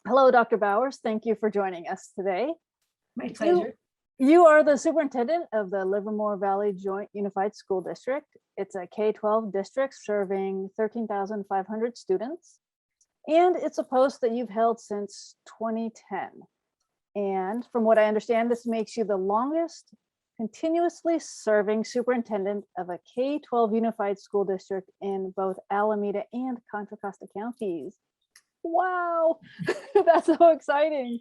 Hello, Dr. Bowers. Thank you for joining us today. My pleasure. You are the superintendent of the Livermore Valley Joint Unified School District. It's a K-12 district serving 13,500 students. And it's a post that you've held since 2010. And from what I understand, this makes you the longest continuously serving superintendent of a K-12 unified school district in both Alameda and Contra Costa counties. Wow, that's so exciting.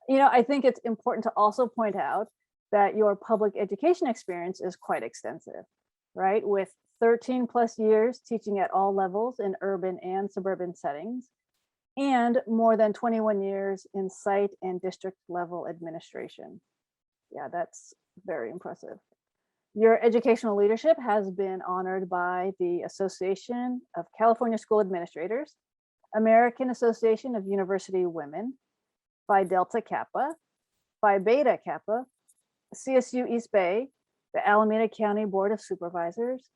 You know, I think it's important to also point out that your public education experience is quite extensive, right? With 13 plus years teaching at all levels in urban and suburban settings, and more than 21 years in site and district level administration. Yeah, that's very impressive. Your educational leadership has been honored by the Association of California School Administrators, American Association of University Women, Phi Delta Kappa, Phi Beta Kappa, CSU East Bay, the Alameda County Board of Supervisors,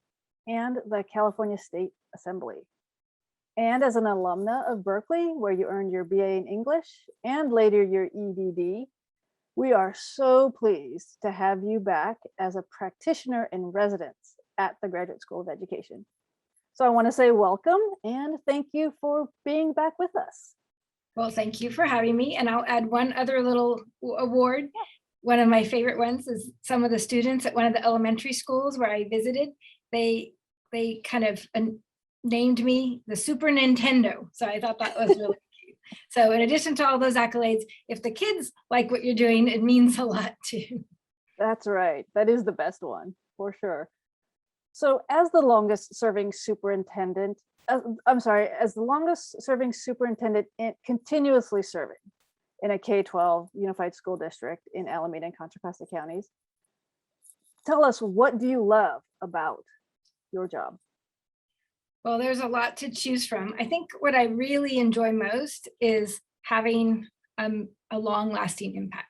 and the California State Assembly. And as an alumna of Berkeley, where you earned your BA in English and later your EdD, we are so pleased to have you back as a practitioner in residence at the Graduate School of Education. So I want to say welcome and thank you for being back with us. Well, thank you for having me. And I'll add one other little award. Yeah. One of my favorite ones is some of the students at one of the elementary schools where I visited, they kind of named me the Super Nintendo. So I thought that was really cute. So in addition to all those accolades, if the kids like what you're doing, it means a lot too. That's right. That is the best one for sure. So as the longest serving superintendent, as the longest serving superintendent continuously serving in a K-12 unified school district in Alameda and Contra Costa counties, tell us, what do you love about your job? Well, there's a lot to choose from. I think what I really enjoy most is having a long-lasting impact.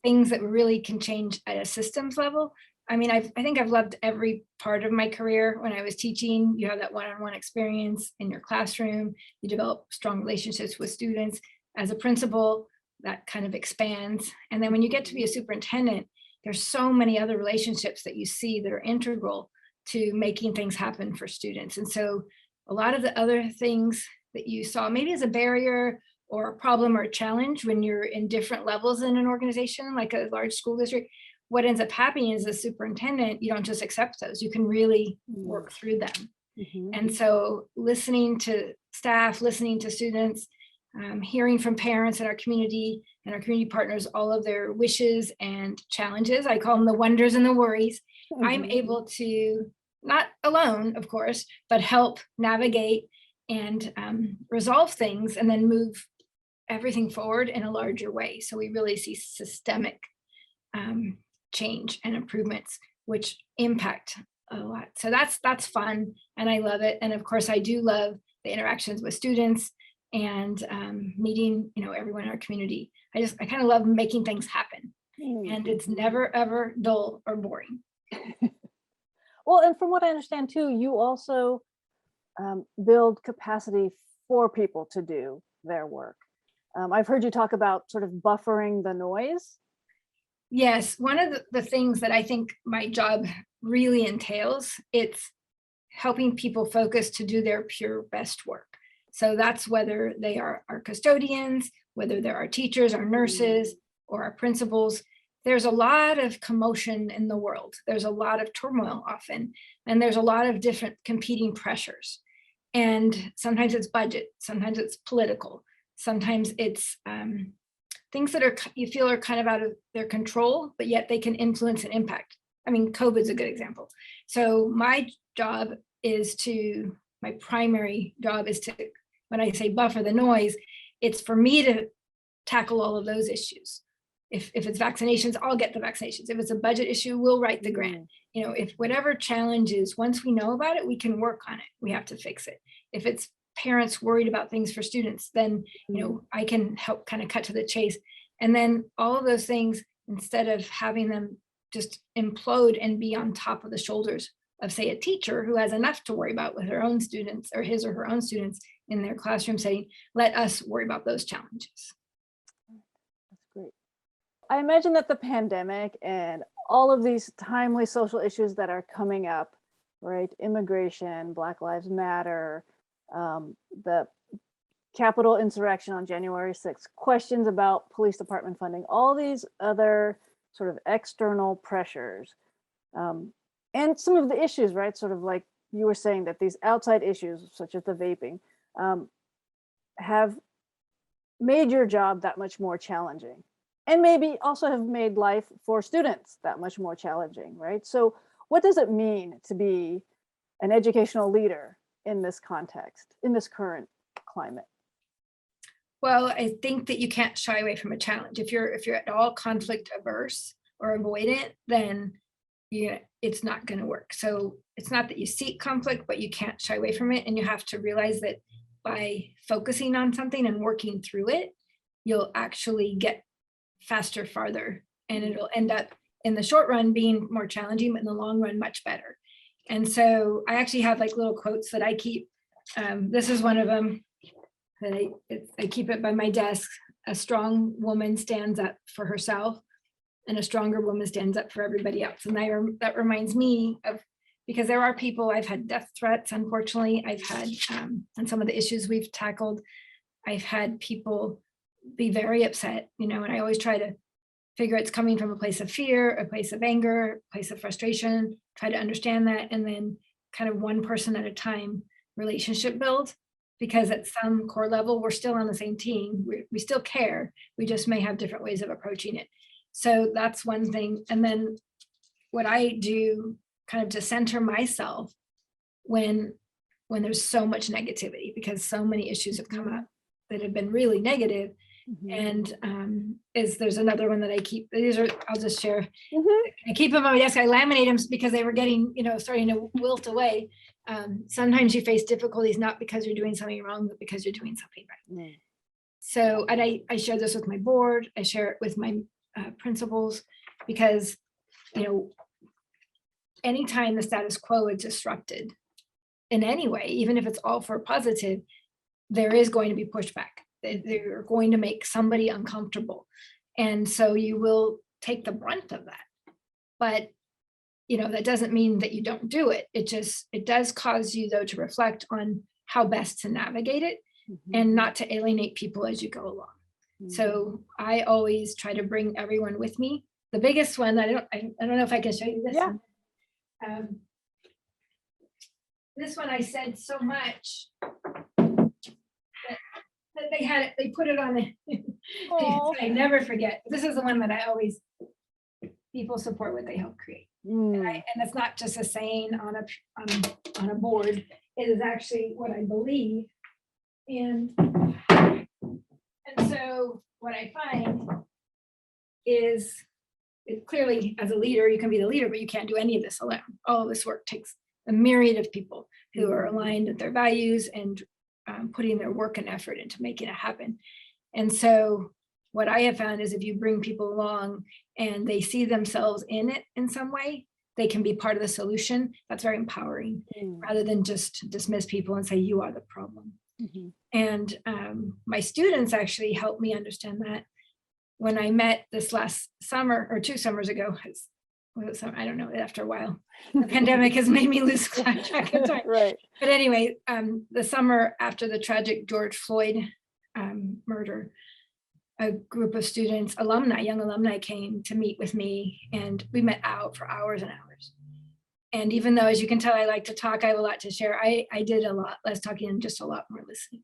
Things that really can change at a systems level. I mean, I think I've loved every part of my career. When I was teaching, you have that one-on-one experience in your classroom. You develop strong relationships with students. As a principal, that kind of expands. And then when you get to be a superintendent, there's so many other relationships that you see that are integral to making things happen for students. And so a lot of the other things that you saw maybe as a barrier or a problem or a challenge when you're in different levels in an organization, like a large school district, what ends up happening is, as a superintendent, you don't just accept those, you can really work through them. And so listening to staff, listening to students, hearing from parents in our community and our community partners, all of their wishes and challenges, I call them the wonders and the worries, I'm able to, not alone, of course, but help navigate and resolve things and then move everything forward in a larger way. So we really see systemic change and improvements which impact a lot. So that's fun and I love it. And of course I do love the interactions with students and meeting, everyone in our community. I kind of love making things happen, and it's never ever dull or boring. Well, and from what I understand too, you also build capacity for people to do their work. I've heard you talk about sort of buffering the noise. Yes, one of the things that I think my job really entails, it's helping people focus to do their pure best work. So that's whether they are our custodians, whether they're our teachers, our nurses, or our principals. There's a lot of commotion in the world. There's a lot of turmoil often, and there's a lot of different competing pressures. And sometimes it's budget, sometimes it's political, sometimes it's things that you feel are kind of out of their control, but yet they can influence and impact. I mean, COVID's a good example. So my primary job is to, when I say buffer the noise, it's for me to tackle all of those issues. If it's vaccinations, I'll get the vaccinations. If it's a budget issue, we'll write the grant. If whatever challenge is, once we know about it, we can work on it. We have to fix it. If it's parents worried about things for students, then I can help kind of cut to the chase. And then all of those things, instead of having them just implode and be on top of the shoulders of say a teacher who has enough to worry about with her own students or his or her own students in their classroom setting. Let us worry about those challenges. That's great. I imagine that the pandemic and all of these timely social issues that are coming up, right? Immigration, Black Lives Matter, the Capitol insurrection on January 6th, questions about police department funding, all these other sort of external pressures, and some of the issues, right? Sort of like you were saying, that these outside issues, such as the vaping, have made your job that much more challenging, and maybe also have made life for students that much more challenging, right? So what does it mean to be an educational leader in this context, in this current climate? Well, I think that you can't shy away from a challenge. If you're at all conflict averse or avoidant, then it's not going to work. So it's not that you seek conflict, but you can't shy away from it. And you have to realize that by focusing on something and working through it, you'll actually get faster, farther, and it'll end up in the short run being more challenging, but in the long run, much better. And so I actually have like little quotes that I keep. This is one of them that I keep it by my desk. A strong woman stands up for herself, and a stronger woman stands up for everybody else. And that reminds me of, because there are people, I've had death threats, unfortunately. I've had, and some of the issues we've tackled, I've had people be very upset, and I always try to figure it's coming from a place of fear, a place of anger, a place of frustration, try to understand that, and then kind of one person at a time relationship build, because at some core level, we're still on the same team. We still care. We just may have different ways of approaching it. So that's one thing. And then what I do kind of to center myself when there's so much negativity, because so many issues have come up that have been really negative. And there's another one that I keep. These are, I'll just share. I keep them on my desk. I laminate them because they were getting, starting to wilt away. Sometimes you face difficulties not because you're doing something wrong, but because you're doing something right. So, and I share this with my board. I share it with my principals, because anytime the status quo is disrupted in any way, even if it's all for positive, there is going to be pushback. They're going to make somebody uncomfortable, and so you will take the brunt of that. But that doesn't mean that you don't do it. It does cause you, though, to reflect on how best to navigate it, and not to alienate people as you go along. So I always try to bring everyone with me. The biggest one, I don't know if I can show you this one. This one I said so much that they put it on it. I never forget. This is the one that I always, people support what they help create. And it's not just a saying on a board. It is actually what I believe. And so what I find is, clearly as a leader, you can be the leader, but you can't do any of this alone. All of this work takes a myriad of people who are aligned with their values and putting their work and effort into making it happen. And so what I have found is, if you bring people along and they see themselves in it in some way, they can be part of the solution. That's very empowering, rather than just dismiss people and say, you are the problem. And my students actually helped me understand that. When I met this last summer, or 2 summers ago, I don't know, after a while, the pandemic has made me lose track of time. Right. But anyway, the summer after the tragic George Floyd murder, a group of students, young alumni came to meet with me, and we met out for hours and hours. And even though, as you can tell, I like to talk, I have a lot to share, I did a lot less talking and just a lot more listening,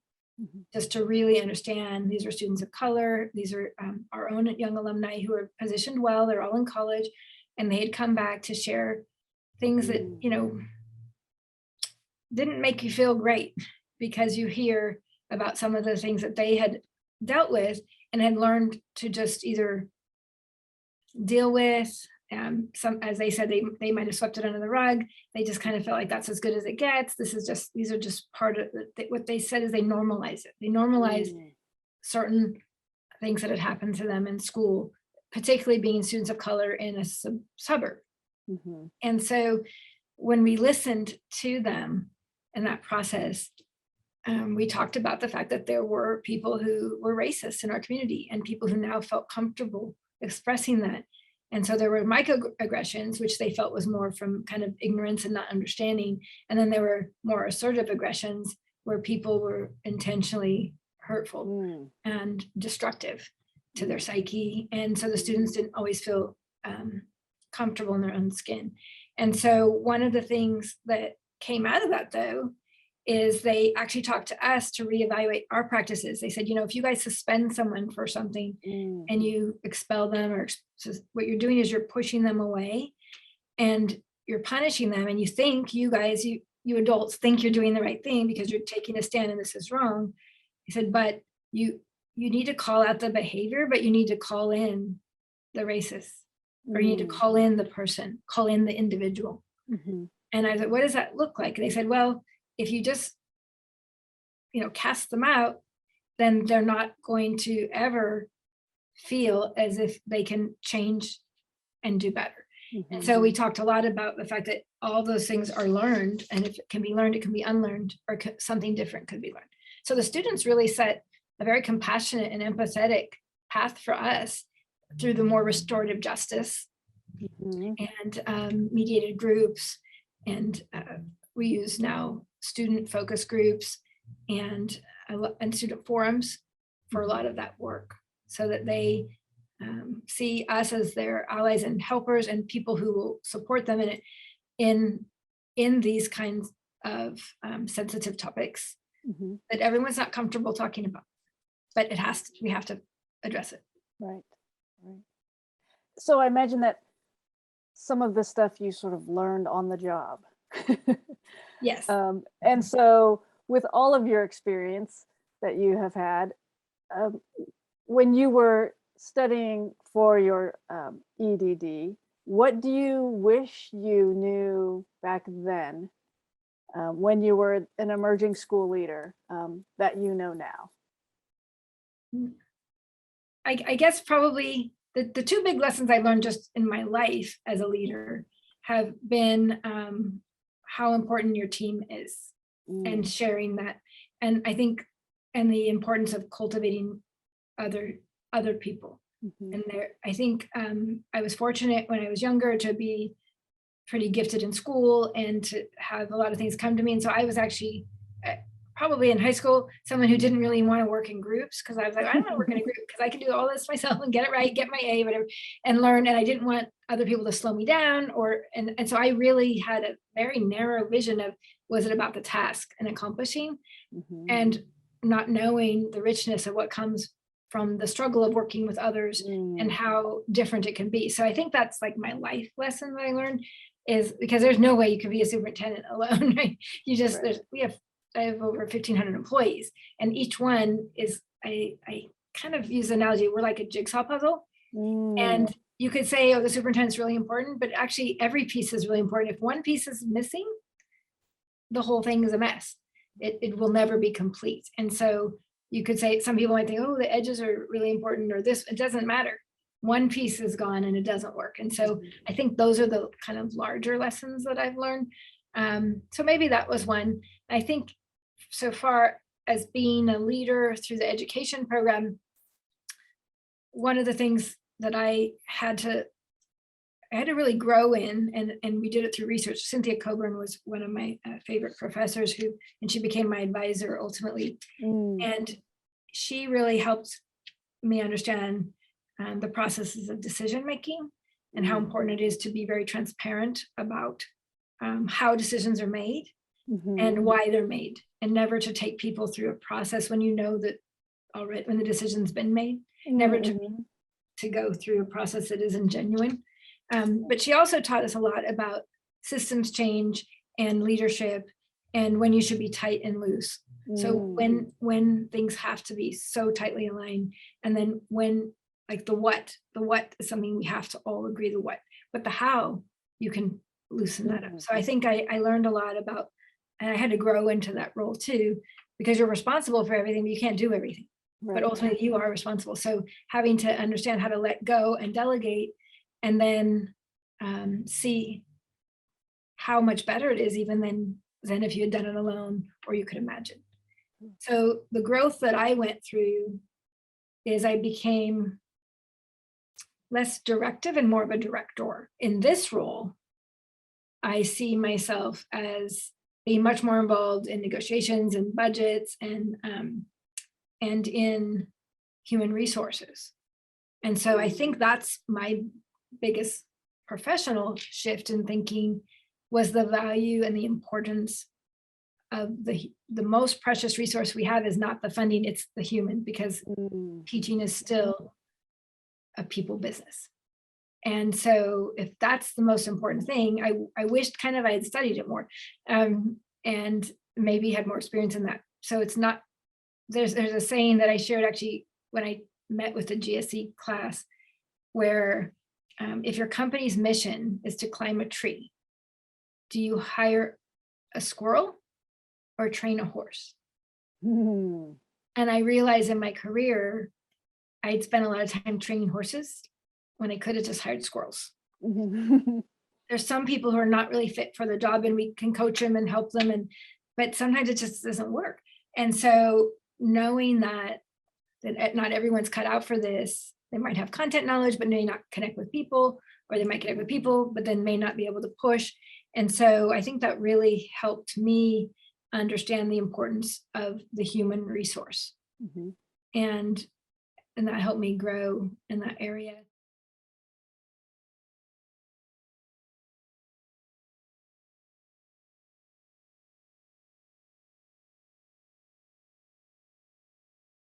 just to really understand. These are students of color. These are our own young alumni who are positioned well. They're all in college, and they had come back to share things that, didn't make you feel great, because you hear about some of the things that they had dealt with and had learned to just either deal with. Some, as they said, they might have swept it under the rug. They just kind of felt like that's as good as it gets. These are just part of what they said is they normalize it. They normalize certain things that had happened to them in school, particularly being students of color in a suburb. And so when we listened to them in that process, we talked about the fact that there were people who were racist in our community and people who now felt comfortable expressing that. And so there were microaggressions, which they felt was more from kind of ignorance and not understanding. And then there were more assertive aggressions where people were intentionally hurtful and destructive to their psyche. And so the students didn't always feel comfortable in their own skin. And so one of the things that came out of that, though, is they actually talked to us to reevaluate our practices. They said, if you guys suspend someone for something and you expel them, or what you're doing is you're pushing them away and you're punishing them, and you think you adults think you're doing the right thing because you're taking a stand and this is wrong. He said, but you need to call out the behavior, but you need to call in the racist, or you need to call in the person, call in the individual. And I said, what does that look like? And they said, well, if you just, cast them out, then they're not going to ever feel as if they can change and do better. And so we talked a lot about the fact that all those things are learned, and if it can be learned, it can be unlearned, or something different could be learned. So the students really set a very compassionate and empathetic path for us through the more restorative justice and mediated groups. And we use now student focus groups and student forums for a lot of that work, so that they see us as their allies and helpers and people who will support them in these kinds of sensitive topics that everyone's not comfortable talking about, but we have to address it. Right. So I imagine that some of this stuff you sort of learned on the job. Yes. And so with all of your experience that you have had, when you were studying for your EdD, what do you wish you knew back then when you were an emerging school leader that you know now? I guess probably the two big lessons I learned just in my life as a leader have been how important your team is and sharing that. And I think, and the importance of cultivating other people. And I think I was fortunate when I was younger to be pretty gifted in school and to have a lot of things come to me. And so I was actually probably in high school, someone who didn't really want to work in groups, because I was like, I don't want to work in a group because I can do all this myself and get it right, get my A, whatever, and learn. And I didn't want other people to slow me down, and so I really had a very narrow vision of, was it about the task and accomplishing, and not knowing the richness of what comes from the struggle of working with others and how different it can be. So I think that's like my life lesson that I learned, is because there's no way you can be a superintendent alone, right? You just, I have over 1,500 employees, and each one is, I kind of use the analogy, we're like a jigsaw puzzle. And you could say, oh, the superintendent's really important, but actually every piece is really important. If one piece is missing, the whole thing is a mess. It will never be complete. And so you could say, some people might think, oh, the edges are really important, or this, it doesn't matter. One piece is gone and it doesn't work. And so I think those are the kind of larger lessons that I've learned. So maybe that was one. I think so far as being a leader through the education program, one of the things that I had to really grow in, and we did it through research. Cynthia Coburn was one of my favorite professors and she became my advisor ultimately. And she really helped me understand the processes of decision-making and how important it is to be very transparent about how decisions are made and why they're made, and never to take people through a process when you know that already, when the decision's been made, never to go through a process that isn't genuine. But she also taught us a lot about systems change and leadership, and when you should be tight and loose. So when things have to be so tightly aligned, and then when, like the what is something we have to all agree the what, but the how, you can loosen that up. So I think I learned a lot about, and I had to grow into that role too, because you're responsible for everything, but you can't do everything. But ultimately you are responsible. So having to understand how to let go and delegate, and then see how much better it is even than if you had done it alone or you could imagine. So the growth that I went through is I became less directive and more of a director. In this role, I see myself as being much more involved in negotiations and budgets and in human resources. And so I think that's my biggest professional shift in thinking was the value and the importance of the most precious resource we have is not the funding, it's the human, because teaching is still a people business. And so if that's the most important thing, I wished kind of I had studied it more and maybe had more experience in that. So it's not, there's a saying that I shared actually when I met with the GSE class where if your company's mission is to climb a tree, do you hire a squirrel or train a horse? And I realized in my career, I'd spent a lot of time training horses when I could have just hired squirrels. There's some people who are not really fit for the job and we can coach them and help them, but sometimes it just doesn't work. And so knowing that not everyone's cut out for this, they might have content knowledge, but may not connect with people, or they might connect with people, but then may not be able to push. And so I think that really helped me understand the importance of the human resource. And that helped me grow in that area.